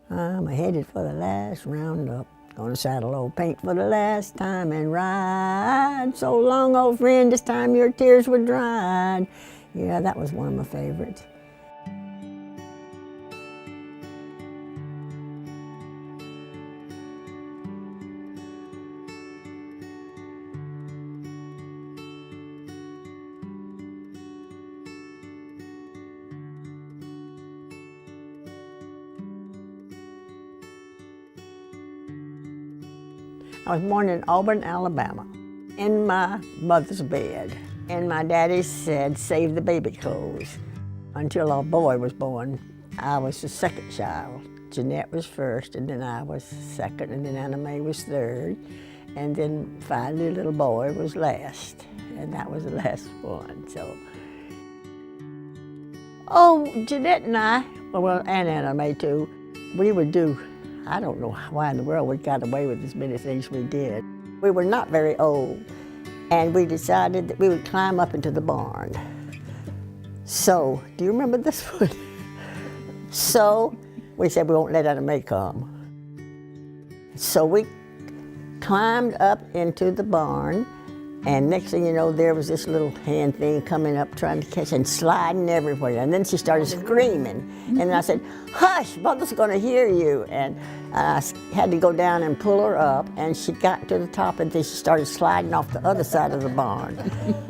I'm headed for the last roundup. Gonna saddle old paint for the last time and ride. So long, old friend, this time your tears were dried. Yeah, that was one of my favorites. I was born in Auburn, Alabama, in my mother's bed. And my daddy said, save the baby clothes. Until our boy was born, I was the second child. Jeanette was first, and then I was second, and then Anna Mae was third. And then finally, little boy was last. And that was the last one, so. Oh, Jeanette and I, well, and Anna Mae too, we would do, I don't know why in the world we got away with as many things we did. We were not very old, and we decided that we would climb up into the barn. So, do you remember this one? So, we said we won't let Anna Mae come. So we climbed up into the barn, and next thing you know, there was this little hand thing coming up trying to catch and sliding everywhere. And then she started screaming. And then I said, hush, Mother's gonna hear you. And I had to go down and pull her up, and she got to the top, and then she started sliding off the other side of the barn.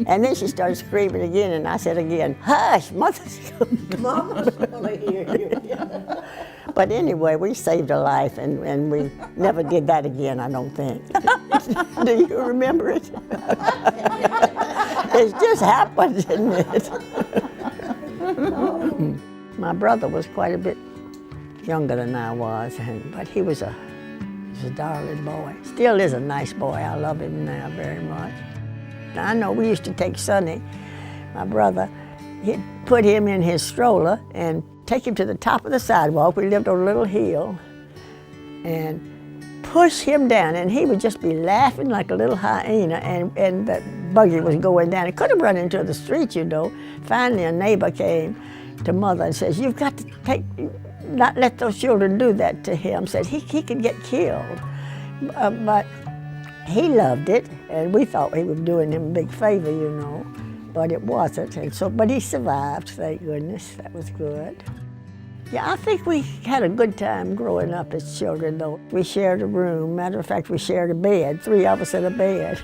And then she started screaming again, and I said again, hush, Mama's gonna hear you. But anyway, we saved her life, and we never did that again, I don't think. Do you remember it? It just happened, didn't it? My brother was quite a bit younger than I was, but he was a darling boy. Still is a nice boy. I love him now very much. I know we used to take Sonny, my brother, he'd put him in his stroller and take him to the top of the sidewalk. We lived on a little hill, and push him down, and he would just be laughing like a little hyena, and the buggy was going down. It could have run into the street, you know. Finally, a neighbor came to Mother and says, you've got to not let those children do that to him. Said he could get killed. But he loved it, and we thought he was doing him a big favor, you know. But it wasn't, and so, but he survived, thank goodness. That was good. Yeah, I think we had a good time growing up as children, though. We shared a room. Matter of fact, we shared a bed, 3 of us in a bed.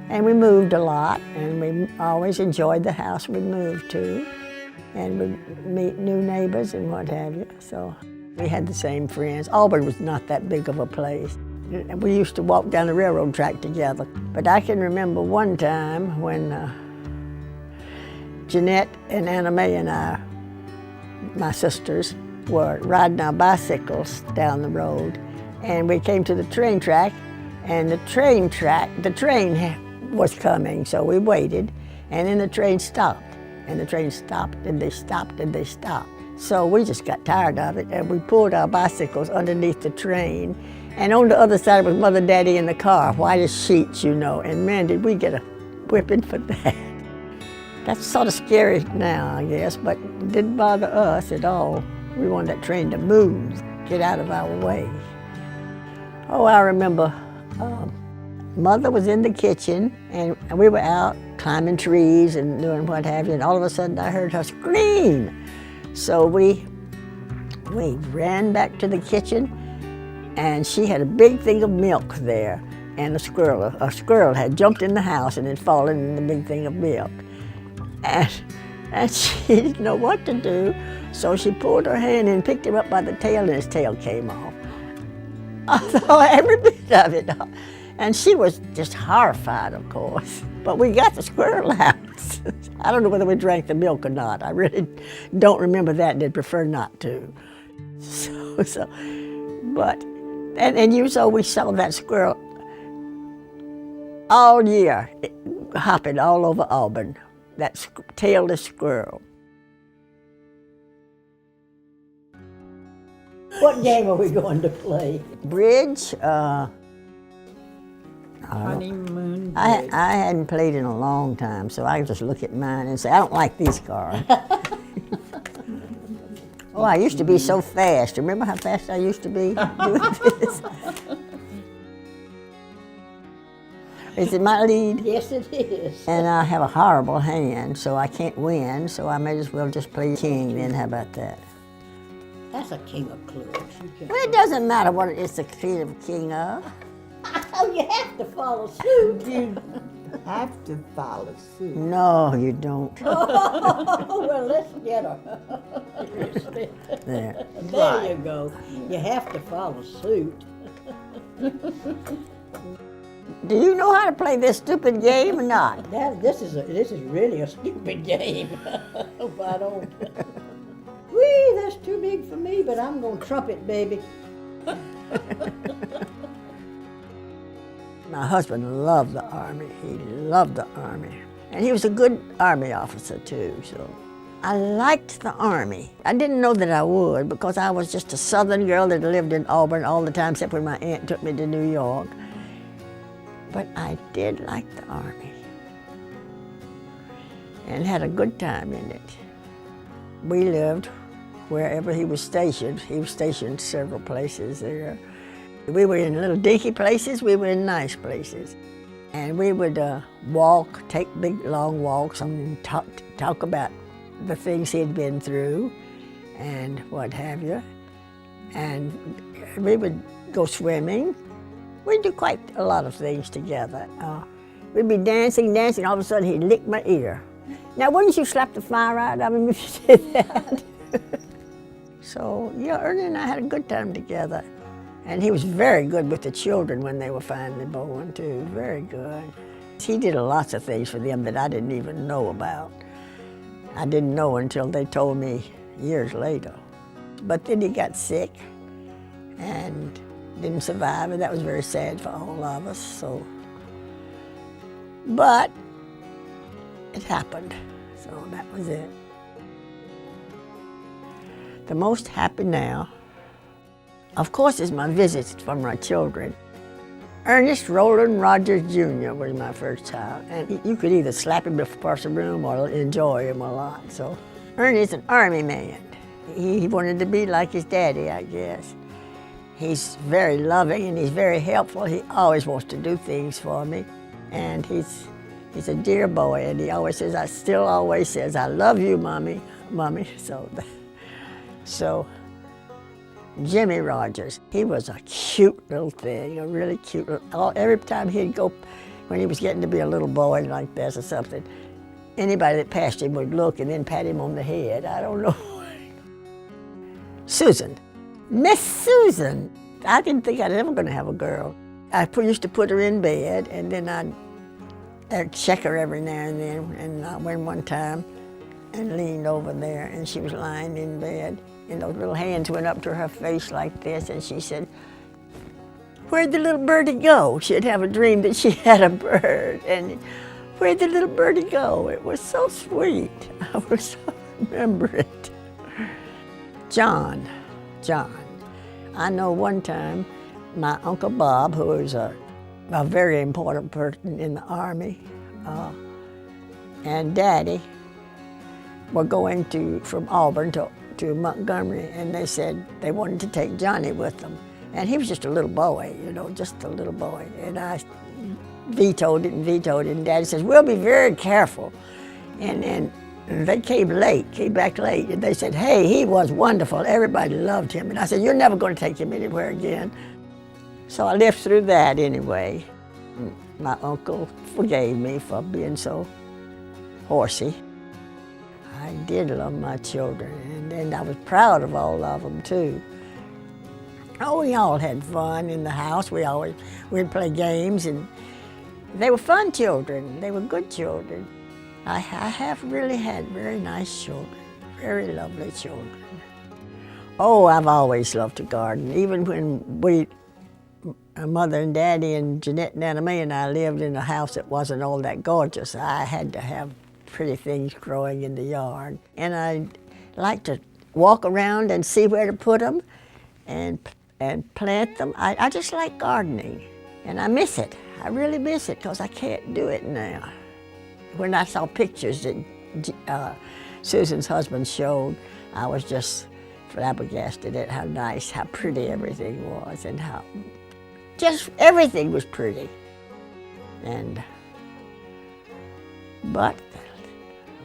And we moved a lot, and we always enjoyed the house we moved to. And we'd meet new neighbors and what have you, so we had the same friends. Auburn was not that big of a place. We used to walk down the railroad track together. But I can remember one time when Jeanette and Anna Mae and I, my sisters, were riding our bicycles down the road, and we came to the train track, and the train was coming, so we waited, and then the train stopped, and the train stopped, and they stopped, and they stopped. So we just got tired of it, and we pulled our bicycles underneath the train, and on the other side was Mother, Daddy in the car, white as sheets, you know, and man, did we get a whipping for that. That's sort of scary now, I guess, but it didn't bother us at all. We wanted that train to move, get out of our way. Oh, I remember Mother was in the kitchen, and we were out climbing trees and doing what have you, and all of a sudden I heard her scream. So we ran back to the kitchen, and she had a big thing of milk there, and a squirrel had jumped in the house and had fallen in the big thing of milk. And she didn't know what to do, so she pulled her hand and picked him up by the tail, and his tail came off. I saw every bit of it. And she was just horrified, of course. But we got the squirrel out. I don't know whether we drank the milk or not. I really don't remember that and did prefer not to. So we saw that squirrel all year, hopping all over Auburn. That tailless squirrel. What game are we going to play? Bridge? Honeymoon. I hadn't played in a long time, so I just look at mine and say, I don't like these cards. Oh, I used to be so fast. Remember how fast I used to be doing this? Is it my lead? Yes, it is. And I have a horrible hand, so I can't win, so I may as well just play king then. How about that? That's a king of clubs. Well, it doesn't matter what it's the king of. Oh, you have to follow suit. You have to follow suit. No, you don't. Oh, well, let's get her. There. There you go. You have to follow suit. Do you know how to play this stupid game or not? This is really a stupid game. Hope I don't. Whee, that's too big for me, but I'm gonna trumpet, baby. My husband loved the Army. He loved the Army. And he was a good Army officer too, so. I liked the Army. I didn't know that I would because I was just a Southern girl that lived in Auburn all the time, except when my aunt took me to New York. But I did like the Army and had a good time in it. We lived wherever he was stationed. He was stationed several places there. We were in little dinky places, we were in nice places. And we would walk, take big long walks and talk about the things he'd been through and what have you. And we would go swimming. We'd do quite a lot of things together. We'd be dancing, all of a sudden he'd lick my ear. Now, wouldn't you slap the fire out of him if you did that? So, yeah, Ernie and I had a good time together. And he was very good with the children when they were finally born, too, very good. He did lots of things for them that I didn't even know about. I didn't know until they told me years later. But then he got sick and didn't survive, and that was very sad for all of us, so. But it happened, so that was it. The most happy now, of course, is my visits from my children. Ernest Roland Rogers Jr. was my first child, and you could either slap him across the room or enjoy him a lot, so. Ernest's an Army man. He wanted to be like his daddy, I guess. He's very loving and he's very helpful. He always wants to do things for me. And he's a dear boy, and he always says, I love you, Mommy. So Jimmy Rogers, he was a cute little thing, a really cute little, every time he'd go, when he was getting to be a little boy like this or something, anybody that passed him would look and then pat him on the head. I don't know. Susan. Miss Susan. I didn't think I'd ever gonna have a girl. I used to put her in bed, and then I'd check her every now and then. And I went one time and leaned over there, and she was lying in bed, and those little hands went up to her face like this, and she said, "Where'd the little birdie go?" She'd have a dream that she had a bird, and where'd the little birdie go? It was so sweet. I was remember it. John. I know one time my Uncle Bob, who was a very important person in the Army, and Daddy were going from Auburn to Montgomery, and they said they wanted to take Johnny with them. And he was just a little boy, just a little boy. And I vetoed it, and Daddy says, "We'll be very careful." And they came back late, and they said, "Hey, he was wonderful. Everybody loved him." And I said, "You're never going to take him anywhere again." So I lived through that anyway. My uncle forgave me for being so horsey. I did love my children, and I was proud of all of them too. Oh, we all had fun in the house. We'd play games, and they were fun children. They were good children. I have really had very nice children, very lovely children. Oh, I've always loved to garden. Even when Mother and Daddy and Jeanette and Anna Mae and I lived in a house that wasn't all that gorgeous, I had to have pretty things growing in the yard. And I like to walk around and see where to put them and plant them. I just like gardening, and I miss it. I really miss it because I can't do it now. When I saw pictures that Susan's husband showed, I was just flabbergasted at how nice, how pretty everything was, and how just everything was pretty. But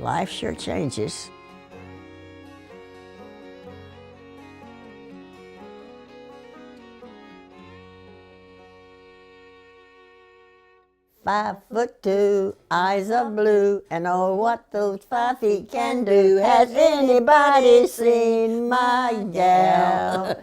life sure changes. "5'2", eyes of blue, and oh, what those 5 feet can do. Has anybody seen my gal?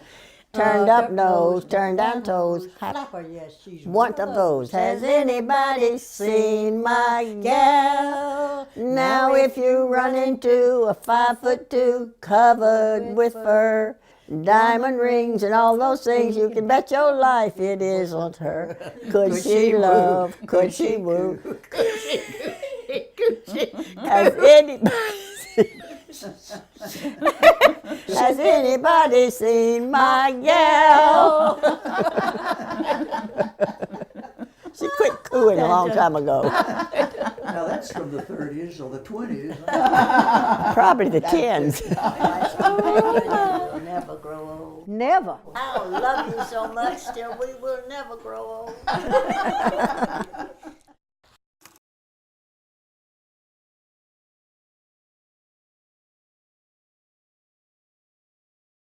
Turned up nose, turned down toes, Slap her, yes, she's one of those. Has anybody seen my gal? Now if you run into a 5'2", covered with fur, diamond rings and all those things, you can bet your life it isn't her. Could she love? Could she woo? Has anybody seen my gal? She quit cooing a long time ago. Now that's from the 30s or the 20s. Probably the 10s. We'll never grow old. Never. I'll love you so much till we will never grow old.